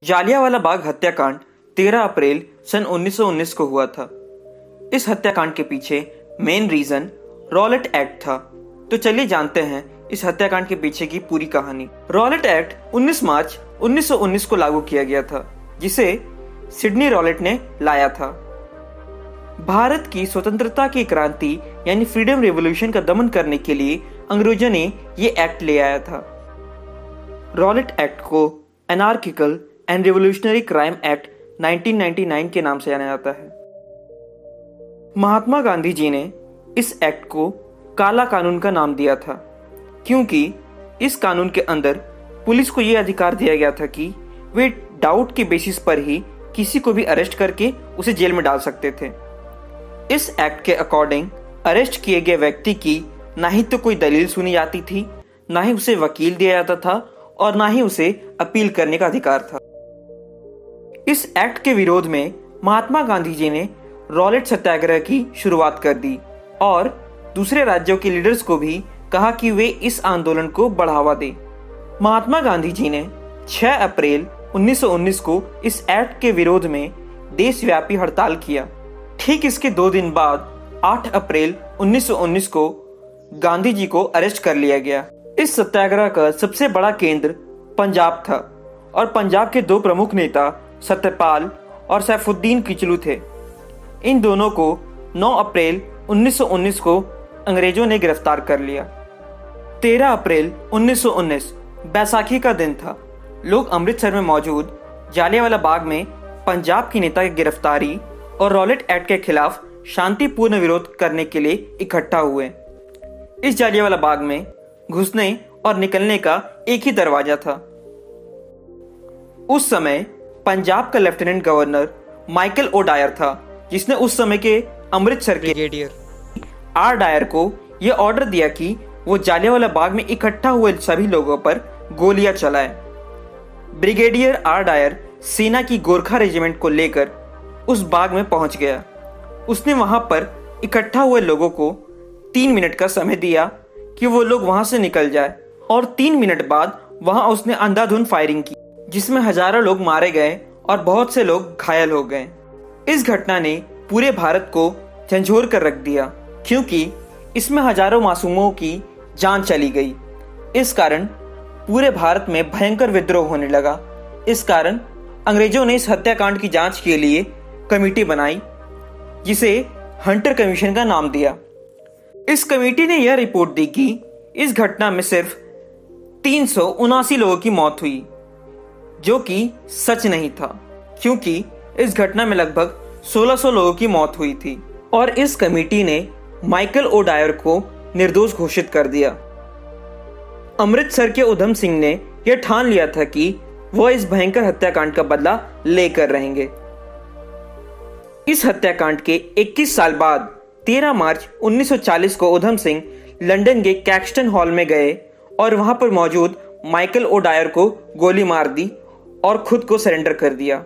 जालियांवाला बाग हत्याकांड 13 अप्रैल सन 1919 को हुआ था। इस हत्याकांड के पीछे मेन रीजन रॉलेट एक्ट था। तो चलिए जानते हैं इस हत्याकांड के पीछे की पूरी कहानी। रॉलेट एक्ट 19 मार्च 1919 को लागू किया गया था, जिसे सिडनी रॉलेट ने लाया था। भारत की स्वतंत्रता की क्रांति यानी फ्रीडम रेवोल्यूशन का दमन करने के लिए अंग्रेजों ने ये एक्ट ले आया था। रॉलेट एक्ट को anarchical and revolutionary crime act 1999 के नाम से जाना जाता है। महात्मा गांधी जी ने इस एक्ट को काला कानून का नाम दिया था, क्योंकि इस कानून के अंदर पुलिस को यह अधिकार दिया गया था कि वे डाउट के बेसिस पर ही किसी को भी अरेस्ट करके उसे जेल में डाल सकते थे। इस एक्ट के अकॉर्डिंग अरेस्ट किए गए व्यक्ति की ना ही तो कोई दलील सुनी जाती थी, ना ही उसे वकील दिया जाता था और ना ही उसे अपील करने का अधिकार था। इस एक्ट के विरोध में महात्मा गांधी जी ने रॉलेट सत्याग्रह की शुरुआत कर दी और दूसरे राज्यों के लीडर्स को भी कहा कि वे इस आंदोलन को बढ़ावा दें। महात्मा गांधी जी ने 6 अप्रैल 1919 को इस एक्ट के विरोध में देशव्यापी हड़ताल किया। ठीक इसके 2 दिन बाद 8 अप्रैल 1919 को गांधी जी को अरेस्ट कर लिया गया। इस सत्याग्रह का सबसे बड़ा केंद्र पंजाब था और पंजाब के 2 प्रमुख नेता सत्यपाल और सैफुद्दीन किचलू थे। इन दोनों को 9 अप्रैल 1919 को अंग्रेजों ने गिरफ्तार कर लिया। 13 अप्रैल 1919 बैसाखी का दिन था। लोग अमृतसर में मौजूद जालियांवाला बाग में पंजाब की नेता की गिरफ्तारी और रॉलेट एक्ट के खिलाफ शांतिपूर्ण विरोध करने के लिए इकट्ठा हुए। इस जालियांवाला बाग में घुसने और निकलने का एक ही दरवाजा था। उस समय पंजाब का lieutenant governor Michael O Dwyer था, जिसने उस समय के अमृतसर के ब्रिगेडियर आर डायर को यह ऑर्डर दिया कि वो जालियांवाला बाग में इकट्ठा हुए सभी लोगों पर गोलियां चलाए। ब्रिगेडियर आर डायर सेना की गोरखा रेजिमेंट को लेकर उस बाग में पहुंच गया। उसने वहां पर इकट्ठा हुए लोगों को 3 मिनट का समय दिया कि वो लोग वहां से निकल जाए और 3 मिनट बाद वहां उसने अंधाधुंध फायरिंग की, जिसमें हजारों लोग मारे गए और बहुत से लोग घायल हो गए। इस घटना ने पूरे भारत को झंझोर कर रख दिया, क्योंकि इसमें हजारों मासूमों की जान चली गई। इस कारण पूरे भारत में भयंकर विद्रोह होने लगा। इस कारण अंग्रेजों ने इस हत्याकांड की जांच के लिए कमेटी बनाई, जिसे हंटर कमीशन का नाम दिया। इस कमेटी ने यह रिपोर्ट दी कि इस घटना में सिर्फ 379 लोगों की मौत हुई, जो कि सच नहीं था, क्योंकि इस घटना में लगभग 1600 लोगों की मौत हुई थी। और इस कमेटी ने माइकल ओ डायर को निर्दोष घोषित कर दिया। अमृतसर के उधम सिंह ने यह ठान लिया था कि वह इस भयंकर हत्याकांड का बदला लेकर रहेंगे। इस हत्याकांड के 21 साल बाद 13 मार्च 1940 को उधम सिंह लंदन के कैक्सटन हॉल में गए और वहां पर मौजूद माइकल ओ डायर को गोली मार दी और खुद को सरेंडर कर दिया।